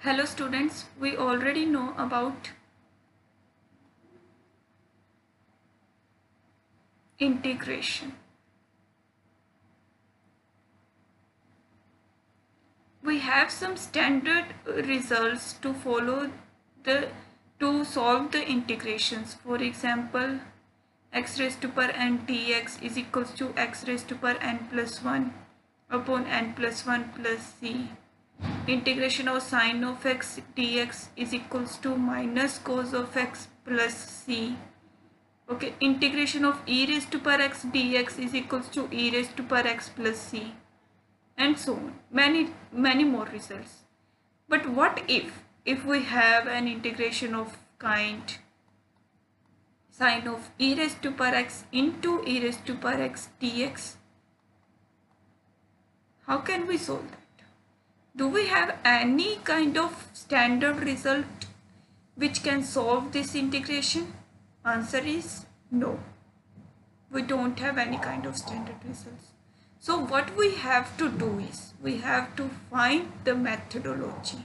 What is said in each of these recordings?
Hello students, we already know about integration. We have some standard results to follow to solve the integrations. For example, x raised to power n dx is equals to x raised to power n plus 1 upon n plus 1 plus c. Integration of sine of x dx is equals to minus cos of x plus c. Okay, integration of e raised to power x dx is equals to e raised to power x plus c, and so on. Many more results. But what if we have an integration of kind sine of e raised to power x into e raised to power x dx? How can we solve that? Do we have any kind of standard result which can solve this integration? Answer is no. We don't have any kind of standard results. So what we have to do is we have to find the methodology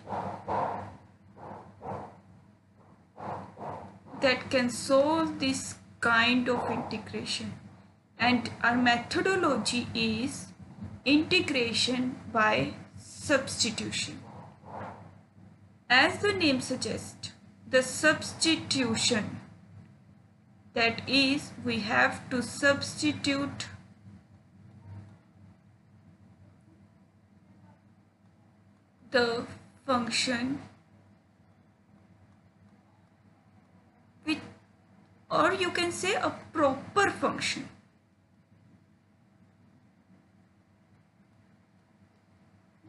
that can solve this kind of integration, and our methodology is integration by substitution. As the name suggests, the substitution, that is, we have to substitute the function with, or you can say a proper function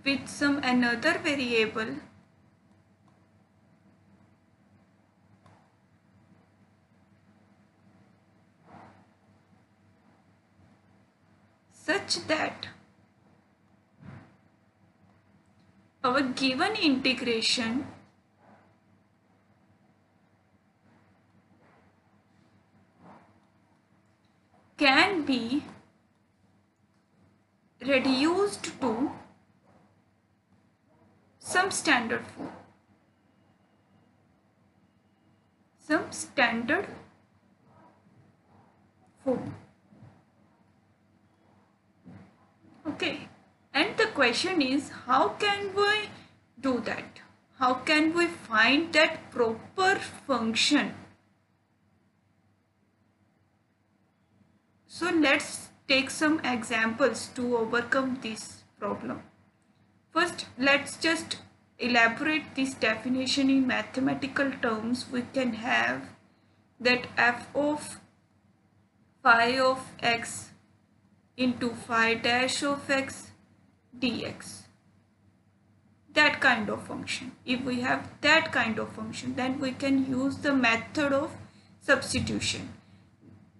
with some another variable such that our given integration can be reduced to some standard form. Some standard form. Okay. And the question is, how can we do that? How can we find that proper function? So let's take some examples to overcome this problem. First, let's just elaborate this definition in mathematical terms. We can have that f of phi of x into phi dash of x dx. That kind of function. If we have that kind of function, then we can use the method of substitution.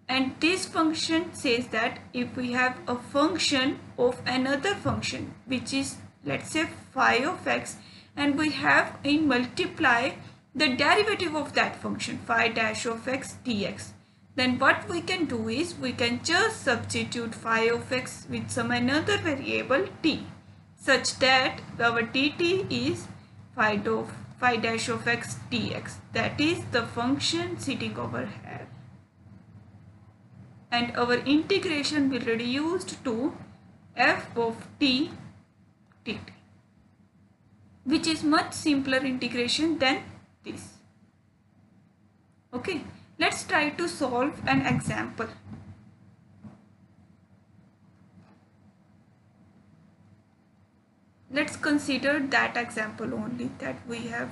And this function says that if we have a function of another function, which is, let's say, phi of x, and we have in multiply the derivative of that function, phi dash of x dx, then what we can do is we can just substitute phi of x with some another variable t, such that our dt is phi dash of x dx. That is the function sitting over here. And our integration will reduced to f of t dt, which is much simpler integration than this. Okay, let's try to solve an example. Let's consider that example only that we have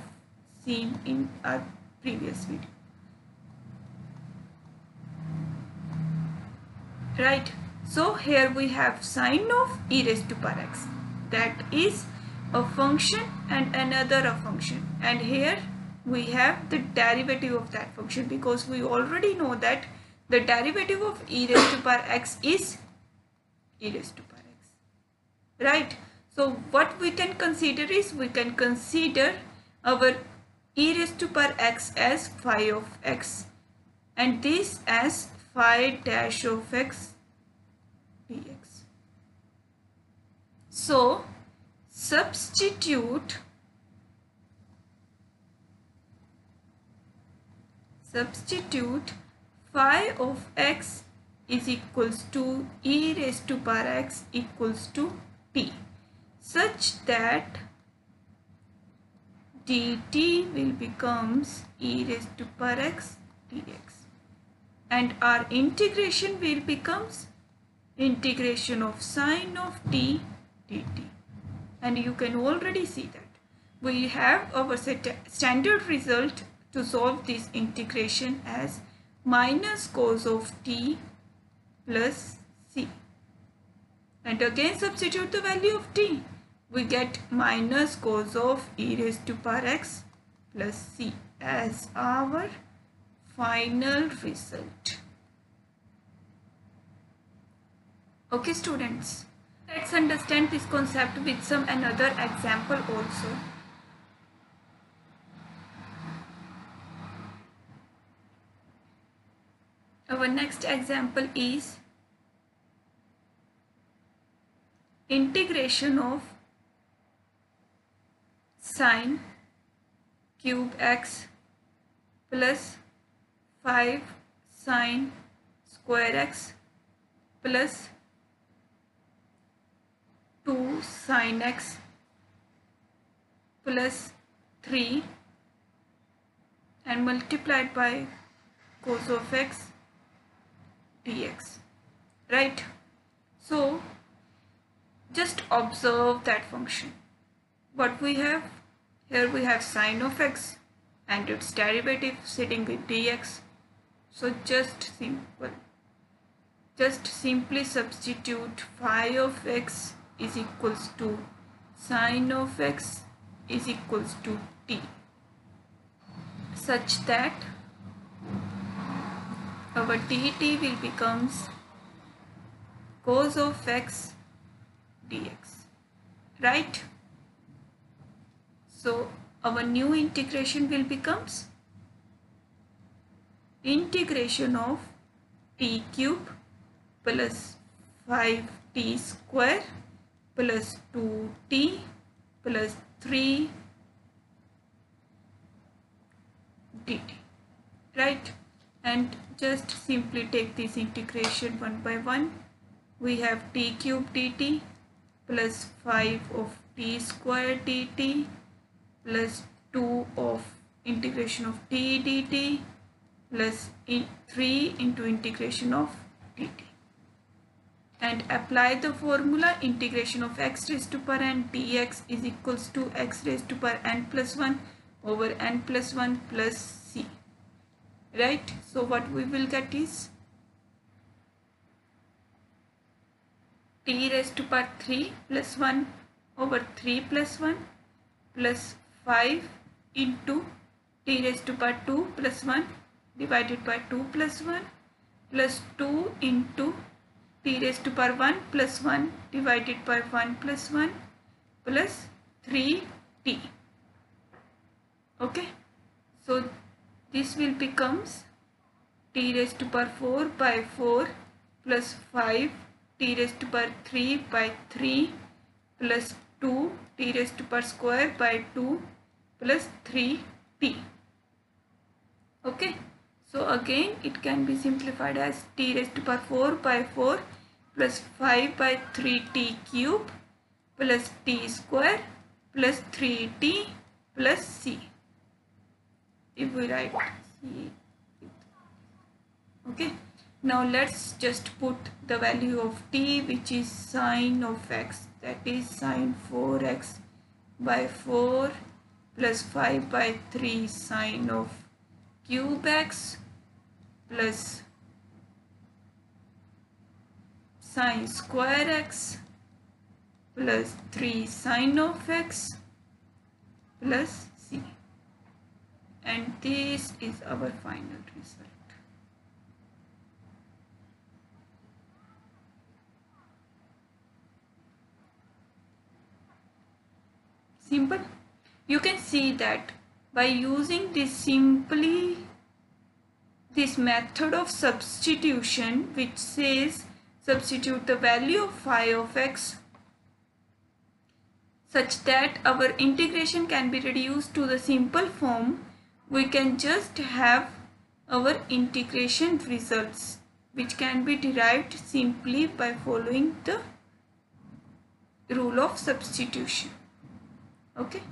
seen in our previous video. Right, so here we have sine of e raised to power x, that is a function and another a function, and here we have the derivative of that function, because we already know that the derivative of e raised to power x is e raised to power x, right? So what we can consider is, we can consider our e raised to power x as phi of x, and this as phi dash of x dx. So substitute substitute phi of x is equals to e raised to power x equals to t, such that dt will becomes e raised to power x dx, and our integration will becomes integration of sine of t dt. And you can already see that we have our standard result to solve this integration as minus cos of t plus c, and again substitute the value of t. We get minus cos of e raised to power x plus c as our final result. Okay students, let's understand this concept with some another example also. Our next example is integration of sine cube x plus 5 sine square x plus 2 sine x plus 3 and multiplied by cos of x dx, right? So just observe that function. What we have here, we have sine of x and its derivative sitting with dx. So just simply substitute phi of x is equals to sine of x is equals to t, such that our dt will becomes cos of x dx, right? So our new integration will becomes integration of t cube plus 5t square plus 2t plus 3 dt, right? And just simply take this integration one by one. We have t cube dt plus 5 of t square dt plus 2 of integration of t dt plus 3 into integration of dt, and apply the formula integration of x raised to power n dx is equals to x raised to power n plus 1 over n plus 1 plus c, right? So what we will get is t raised to power 3 plus 1 over 3 plus 1 plus 5 into t raised to power 2 plus 1 divided by 2 plus 1 plus 2 into t raised to power 1 plus 1 divided by 1 plus 1 plus 3t. Okay, so this will becomes t raised to power 4 by 4 plus 5 t raised to power 3 by 3 plus 2 t raised to power square by 2 plus 3t. Okay, so again it can be simplified as t raised to power 4 by 4 plus 5 by 3t cube plus t square plus 3t plus c. If we write c, okay, now let's just put the value of t, which is sine of x, that is sine 4x by 4 plus 5 by 3 sine of cube x plus sine square x plus 3 sine of x plus c, and this is our final result. Simple. You can see that by using this method of substitution, which says substitute the value of phi of x such that our integration can be reduced to the simple form, we can just have our integration results, which can be derived simply by following the rule of substitution. Okay.